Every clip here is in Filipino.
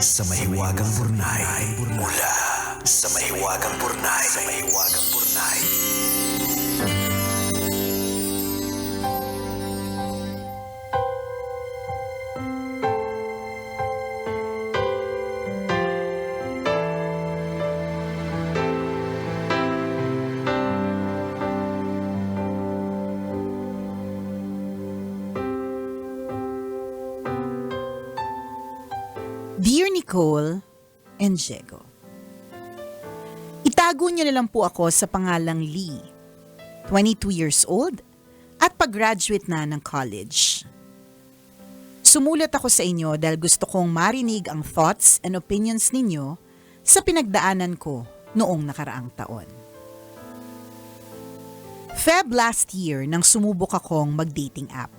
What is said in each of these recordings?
Sa mahiwagang burnay mula sa mahiwagang burnay. Dear Nicole and Diego, itago niyo na lang po ako sa pangalang Lee, 22 years old at pag-graduate na ng college. Sumulat ako sa inyo dahil gusto kong marinig ang thoughts and opinions ninyo sa pinagdaanan ko noong nakaraang taon. Feb last year nang sumubok akong mag-dating app.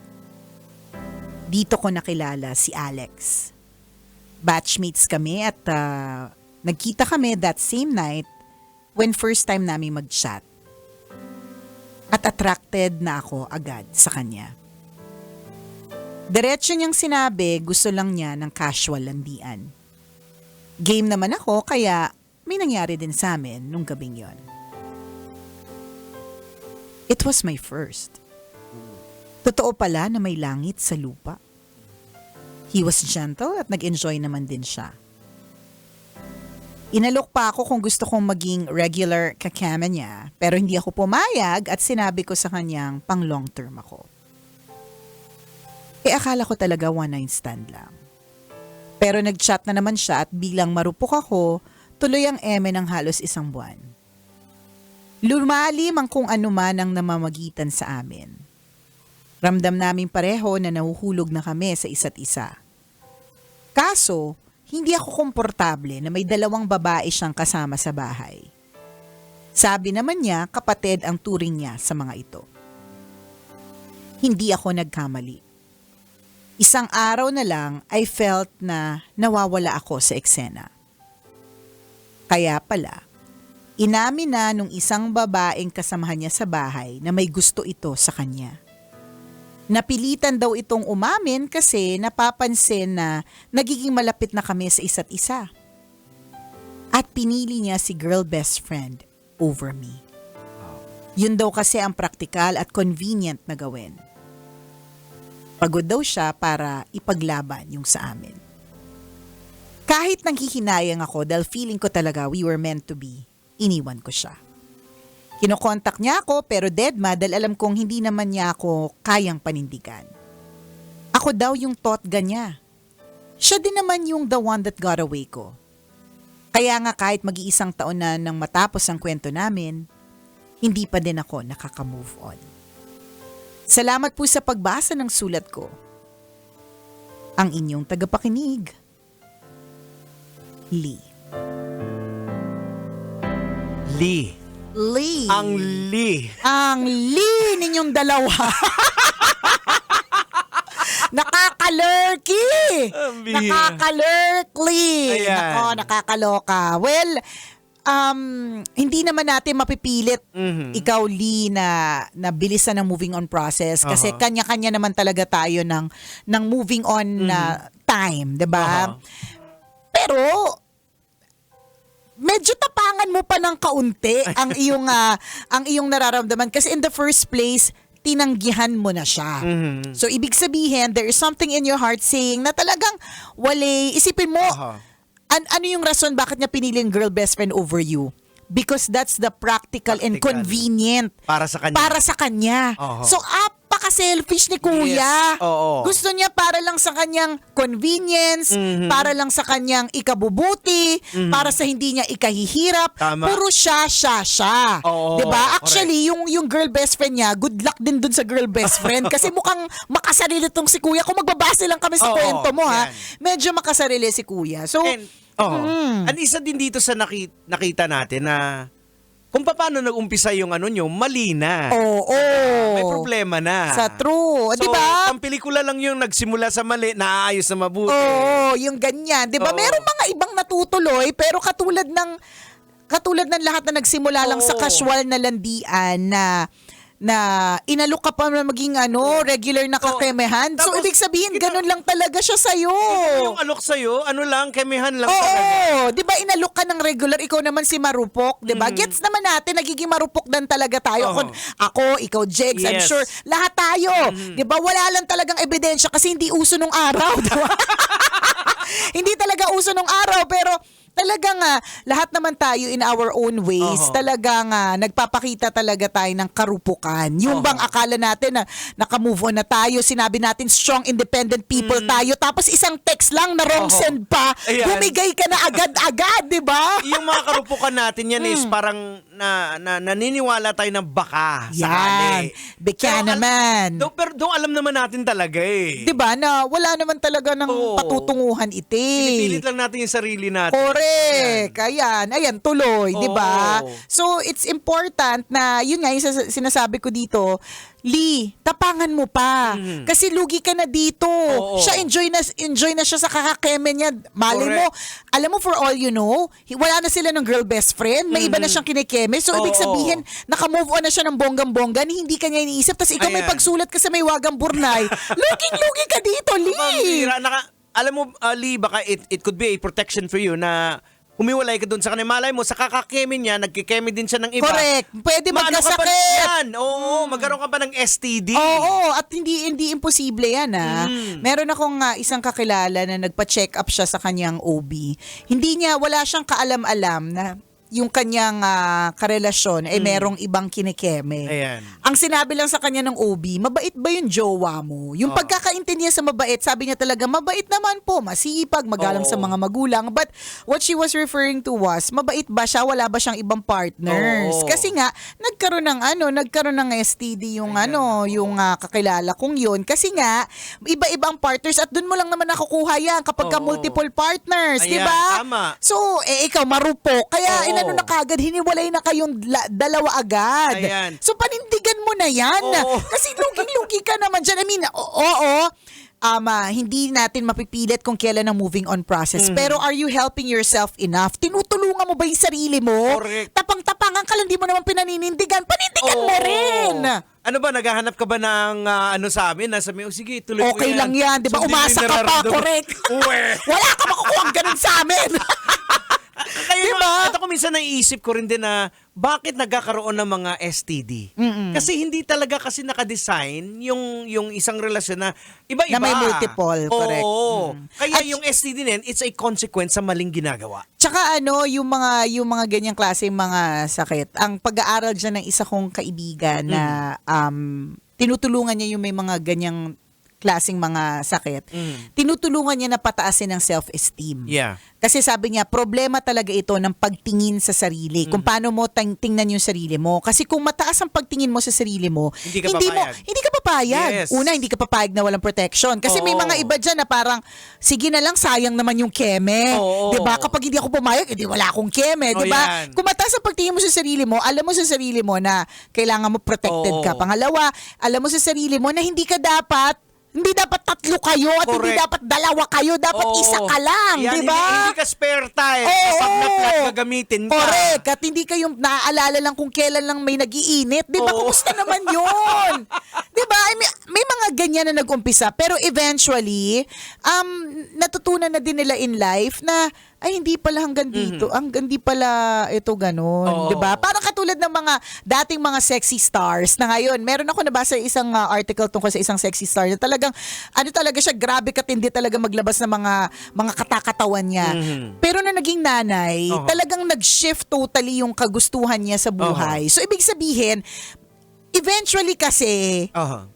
Dito ko nakilala si Alex. Batchmates kami at nagkita kami that same night when first time namin mag-chat. At attracted na ako agad sa kanya. Diretso niyang sinabi gusto lang niya ng casual landian. Game naman ako kaya may nangyari din sa amin nung gabing yon. It was my first. Totoo pala na may langit sa lupa. He was gentle at nag-enjoy naman din siya. Inalok pa ako kung gusto kong maging regular kakama niya, pero hindi ako pumayag at sinabi ko sa kanyang pang long term ako. Akala ko talaga one night stand lang. Pero nag-chat na naman siya at bilang marupok ako, tuloy ang eme ng halos isang buwan. Lumalim ang kung ano man ang namamagitan sa amin. Ramdam namin pareho na nahuhulog na kami sa isa't isa. Kaso, hindi ako komportable na may dalawang babae siyang kasama sa bahay. Sabi naman niya, kapatid ang turing niya sa mga ito. Hindi ako nagkamali. Isang araw na lang, I felt na nawawala ako sa eksena. Kaya pala, inamin na nung isang babaeng kasamahan niya sa bahay na may gusto ito sa kanya. Napilitan daw itong umamin kasi napapansin na nagiging malapit na kami sa isa't isa. At pinili niya si girl best friend over me. Yun daw kasi ang praktikal at convenient na gawin. Pagod daw siya para ipaglaban yung sa amin. Kahit nanghihinayang ako dahil feeling ko talaga we were meant to be, iniwan ko siya. Kinokontak niya ako pero deadma dahil alam kong hindi naman niya ako kayang panindigan. Ako daw yung totga niya. Siya din naman yung the one that got away ko. Kaya nga kahit mag-iisang taon na nang matapos ang kwento namin, hindi pa din ako nakaka-move on. Salamat po sa pagbasa ng sulat ko. Ang inyong tagapakinig, Lee. Lee. Lee. Ang Lee. Ang Lee ninyong dalawa. Nakakalurky. Nakakalurkly. Ayan. Nako, nakakaloka. Well, hindi naman natin mapipilit ikaw, Lee, na bilisan ng moving on process. Kasi kanya-kanya naman talaga tayo ng moving on na time, 'di ba? Pero medyo tapangan mo pa ng kaunti ang iyong nararamdaman kasi in the first place tinanggihan mo na siya. So ibig sabihin there is something in your heart saying na talagang isipin mo ano yung rason bakit niya piniling girl best friend over you? Because that's the practical and convenient Para sa kanya. para sa kanya. So apaka-selfish ni Kuya. Yes. Oo. Gusto niya para lang sa kanyang convenience, para lang sa kanyang ikabubuti, para sa hindi niya ikahihirap. Tama. Puro siya. Oo, 'Di ba? Actually, yung girl best friend niya, good luck din dun sa girl best friend kasi mukhang makasarili tong si Kuya. Kung magbabase lang kami sa Oo, kwento mo yan. medyo makasarili si Kuya. So, Ang isa din dito sa nakita natin na kung paano nag-umpisa yung nyo, mali na. oo. May problema na. Sa true. So, 'Di ba? ang pelikula lang yung nagsimula sa mali, naaayos na mabuti. Oo, yung ganyan. 'Di ba? Oo. Merong mga ibang natutuloy pero katulad ng lahat na nagsimula lang sa Oo. casual na landian na na inalok ka pa na maging regular na kakemehan. So, Tapos, ibig sabihin, ganun lang talaga siya sa'yo. Yung alok sa'yo, ano lang, kemehan lang talaga. Oo, 'di ba inalok ka ng regular, ikaw naman si marupok, 'di ba? Gets naman natin nagiging marupok dan talaga tayo. Oo. Ako, ikaw, Jegs, I'm Yes. sure lahat tayo. 'Di ba? Wala lang talagang ebidensya kasi hindi uso nung araw, 'di ba? Hindi talaga uso nung araw, pero talagang lahat naman tayo in our own ways, Oho. talagang nagpapakita talaga tayo ng karupukan. Yung Oho. bang akala natin na naka-move on na tayo, sinabi natin strong independent people tayo, tapos isang text lang na wrong Oho. send pa, Ayan. bumigay ka na agad-agad, di ba? Yung mga karupukan natin yan is parang naniniwala tayo ng baka sakali. Yan. Bekya naman. Pero alam naman natin talaga eh. Di ba na wala naman talaga ng Oo. patutunguhan ite. Pinipilit lang natin yung sarili natin. Correct. Ayan, tuloy, di ba? Oo. So, it's important na, yun nga, yung sinasabi ko dito, Lee, tapangan mo pa. Kasi lugi ka na dito. Oo. Siya enjoy na siya sa kakakeme niya. Mali mo, alam mo, for all you know, wala na sila ng girl best friend. May iba na siyang kinikeme. So, ibig Oo. sabihin, naka-move on na siya ng bonggang-bongga, hindi ka niya iniisip. Tapos ikaw may Ayan. pagsulat ka sa may wagang burnay. Luging-lugi ka dito, Lee. Pambira, alam mo, Lee, baka it could be a protection for you na humiwalay ka dun sa kanya. Malay mo, sa kakakeme niya, nagkikeme din siya ng iba. Correct. Pwede Maano ka pa magkasakit. yan? Oo, magkaroon ka pa ng STD. Oo, at hindi imposible yan Meron akong isang kakilala na nagpa-check up siya sa kanyang OB. Wala siyang kaalam-alam na yung kanyang karelasyon ay merong ibang kinikeme. Ayan. Ang sinabi lang sa kanya ng OB, mabait ba yung jowa mo? Yung pagkakaintindi niya sa mabait, sabi niya talaga, mabait naman po, masipag, magalang sa mga magulang. But what she was referring to was, mabait ba siya? Wala ba siyang ibang partners? Oo. Kasi nga, nagkaroon ng STD yung yung kakilala kong yun. Kasi nga, iba-ibang partners at dun mo lang naman nakukuha yan kapag ka Oo. multiple partners, Ayan, di ba? tama. So, ikaw marupok. Kaya Oo. na kagad, hiniwalay na kayong dalawa agad. Ayan. So, panindigan mo na yan. Oo. Kasi luging-lugi ka naman dyan. I mean, oo, hindi natin mapipilit kung kailan ang moving on process. Pero are you helping yourself enough? Tinutulungan mo ba yung sarili mo? Correct. Tapang-tapangan ka lang, di mo naman pinaninindigan. Panindigan mo rin! Ano ba, naghahanap ka ba ng sa amin? Sabi, sige, tuloy mo Okay yan. lang yan, di ba? Sundin mo Umasa yung ka pa, nararamdaman. correct? Uwe. Wala ka makukuha ganun sa amin. Kaya Diba? at ako minsan naiisip ko rin din na bakit nagkakaroon ng mga STD? Kasi hindi talaga kasi nakadesign yung isang relasyon na iba-iba. Na may multiple, correct. Oo. Kaya yung STD na yan, it's a consequence sa maling ginagawa. Tsaka yung mga ganyang klase mga sakit. Ang pag-aaral dyan ng isa kong kaibigan na tinutulungan niya yung may mga ganyang klaseng mga sakit. Tinutulungan niya na pataasin ang self-esteem. Yeah. Kasi sabi niya, problema talaga ito ng pagtingin sa sarili. Kung paano mo tingnan yung sarili mo. Kasi kung mataas ang pagtingin mo sa sarili mo, Hindi ka papayag. hindi ka papayag. Yes. Una, hindi ka papayag na walang protection. Kasi may Oo. mga iba dyan na parang, sige na lang, sayang naman yung keme. Oo. Diba? Kapag hindi ako pumayag, edi wala akong keme. Oh, Diba? yan. Kung mataas ang pagtingin mo sa sarili mo, alam mo sa sarili mo na kailangan mo protected ka. Oo. Pangalawa, alam mo sa sarili mo na hindi dapat tatlo kayo at hindi Correct. dapat dalawa kayo, dapat Oo. isa ka lang, Yan, di ba? Hindi ka spare time. Oo. Kapag na-flat gagamitin ka. Correct. At hindi kayo naaalala lang kung kailan lang may nag-iinit. Di ba? Oo. Kumusta naman yun? Di ba? I mean, may mga ganyan na nag-umpisa. Pero eventually, natutunan na din nila in life na ay hindi pala hanggang dito. Hindi pala ito ganun. Oo. Di ba? Parang katulad ng mga dating mga sexy stars na ngayon. Meron ako nabasa isang article tungkol sa isang sexy star na talagang talaga siya, grabe katindi talaga maglabas ng mga katakatawan niya. Pero na naging nanay, Oo. talagang nag-shift totally yung kagustuhan niya sa buhay. So ibig sabihin, eventually kasi Aha.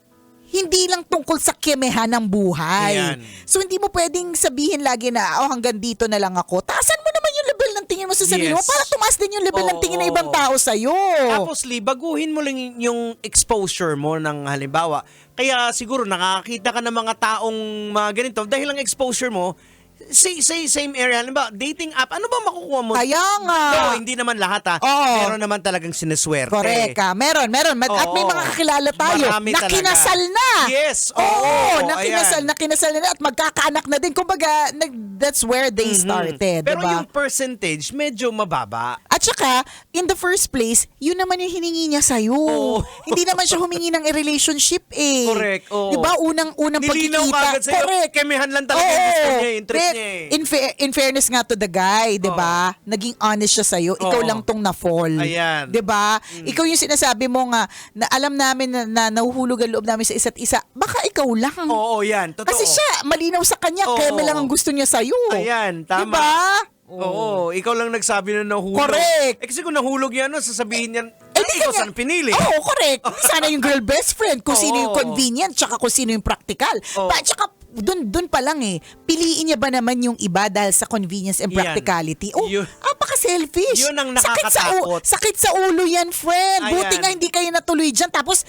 hindi lang tungkol sa kemehan ng buhay. Ayan. So hindi mo pwedeng sabihin lagi na hanggang dito na lang ako. Taasan mo naman yung level ng tingin mo sa sarili mo Yes. para tumaas din yung level ng tingin ng ibang tao sa'yo. Tapos, Lee, baguhin mo lang yung exposure mo ng halimbawa. Kaya siguro nakakita ka ng mga taong mga ganito dahil ang exposure mo, same area. Halimbawa, dating app, ano ba makukuha mo? Kaya nga. No, hindi naman lahat Oo. Meron naman talagang sineswerte. Correct ka. Meron. At may Oo. mga kakilala tayo Marami na talaga. kinasal na. Yes. Oo, Oo. na kinasal na at magkakaanak na din. Kumbaga, that's where they started, Pero diba? yung percentage, medyo mababa. At saka, in the first place, yun naman yung hiningi niya sa'yo. Oo. Hindi naman siya humingi ng relationship eh. Correct, oo. Diba? Unang Nilinaw pagkikita. kagad sa'yo, Correct. kemihan lang talaga yung gusto niya, interest niya In fairness nga to the guy, diba? Naging honest siya sa'yo. Ikaw Oo. lang tong na-fall. Ayan. Diba? Ikaw yung sinasabi mo nga, na alam namin na nahuhulog ang loob namin sa isa't isa. Baka ikaw lang. Oo, yan. Totoo. Kasi siya, malinaw sa kanya, Oo. keme lang ang gusto niya sa'yo. Ayan, tama. Diba? Oo, ikaw lang nagsabi na nahulog. Correct. Eh kasi kung nahulog yan, sasabihin niyan, Di ikaw kanya- saan pinili? Oo, correct. Hindi sana yung girl best friend kung sino yung Oo. convenient tsaka kung sino yung practical. Oo. Tsaka dun pa lang eh. Piliin niya ba naman yung iba dahil sa convenience and Yan. practicality? Oh, Yun. apaka-selfish. Yun ang Sakit nakakatakot. sakit sa ulo yan, friend. Buti Ayan. nga hindi kayo natuloy dyan. Tapos,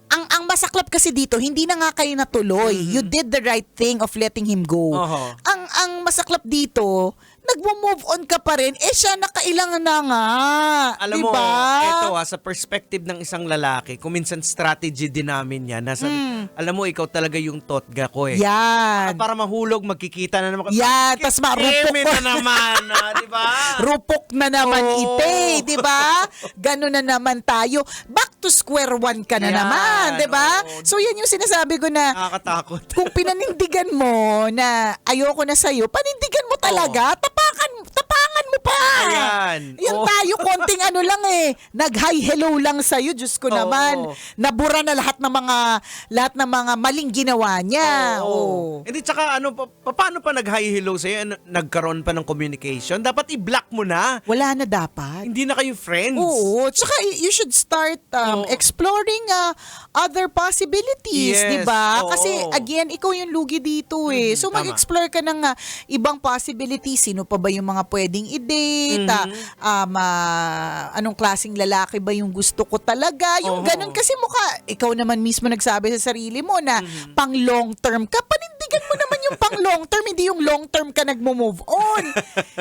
ang masaklap kasi dito, hindi na nga kayo natuloy. You did the right thing of letting him go. Oho. Ang masaklap dito, nagmo-move on ka pa rin, siya nakailangan na nga. Alam diba? mo, ito sa perspective ng isang lalaki, kung minsan strategy din namin yan. Alam mo, ikaw talaga yung totga ko eh. Yan. Para mahulog, magkikita na naman. Yan, tas marupok Eme na naman, di ba? Rupok na naman Oo. ite, di ba? Ganun na naman tayo. Back to square one ka na Yan, naman, di ba? oo. So yan yung sinasabi ko na Nakakatakot. kung pinanindigan mo na ayoko na sa'yo, panindigan mo talaga, tapangan mo pa. Ayan. Yan Oo. tayo, konting ano lang eh. Nag-hi hello lang sa'yo, Diyos ko Oo. naman. Nabura na lahat ng mga maling ginawa niya. Oo. Hindi, tsaka paano pa nag-hi hello sa'yo? Nagkaroon pa ng communication? Dapat i-block mo na. Wala na dapat. Hindi na kayo friends. Oo, tsaka you should start Oo. exploring other possibilities, Yes, 'di ba? oo. Kasi again, ikaw yung lugi dito eh. So tama. mag-explore ka ng ibang possibilities. Sino pa ba yung mga pwedeng i-date? Anong klaseng lalaki ba yung gusto ko talaga? Yung Oo. ganun kasi ikaw naman mismo nagsabi sa sarili mo na pang long term ka. Panindigan mo naman yung pang long term, hindi yung long term ka nagmo-move on.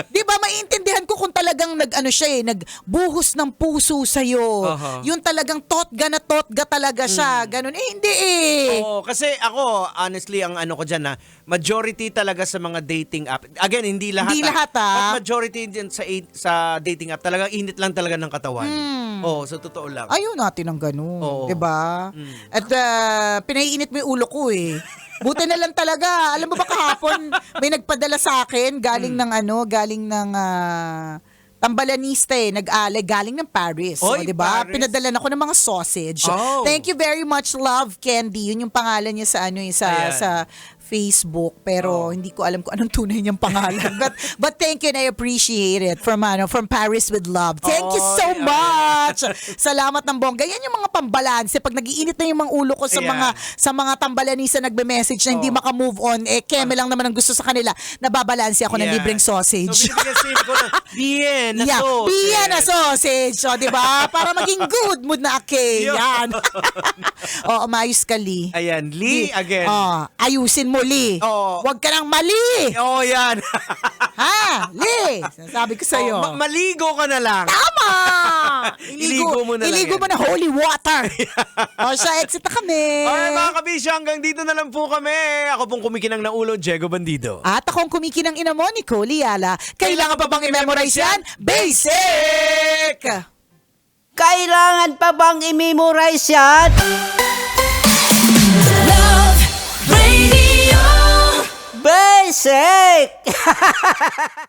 'Di ba? Maiintindihan ko kung talagang nagbuhos ng puso sa'yo. Aha. Yung talagang totga talaga siya. Ganun. Hindi eh. Oo, kasi ako, honestly, ang ano ko dyan majority talaga sa mga dating app. Again, hindi lahat. Hindi lahat, But majority dyan sa dating app, talaga init lang talaga ng katawan. Oo, sa totoo lang. Ayaw natin ng ganun. Oo. 'Di ba? At pinaiinit mo yung ulo ko eh. Buti na lang talaga. Alam mo ba kahapon, may nagpadala sa akin galing ng Tambalanista nag-alay galing ng Paris. Oy, 'Di ba? Paris. Pinadala ako ng mga sausage. Oh. Thank you very much, Love Candy. Yun yung pangalan niya sa Ayan. sa Facebook, pero hindi ko alam kung anong tunay niyang pangalan. but thank you and I appreciate it from Paris with Love. Thank you so Oy, much. Salamat ng bongga. Yan yung mga pambalanse. Pag nagiinit na yung mga ulo ko sa Ayan. mga tambalanisa nagbe-message na hindi maka-move on, keme lang naman ang gusto sa kanila. Nababalanse ako ng Yan. libreng sausage. So, binibigyan ko na, bien na Yeah, sausage. biyan na sausage. So, di ba? Para maging good mood na ake. Yun. Yan. O, umayos ka, Lee. Ayan, Lee again. Ayusin mo, Lee. Oo. Huwag ka nang mali. Oo, yan. Ha? Lee, sinasabi ko sa'yo. Maligo ka na lang. Tama! Iligo mo na lang Iligo yan. mo na holy water. O siya, exit na kami. Alright mga kabisyo, hanggang dito na lang po kami. Ako pong kumikinang na ulo, Diego Bandido. At akong kumikinang ina mo, Nicole Yala. Kailangan pa bang i-memorize yan? Basic! Kailangan pa bang i-memorize yan? Love Radio. Basic!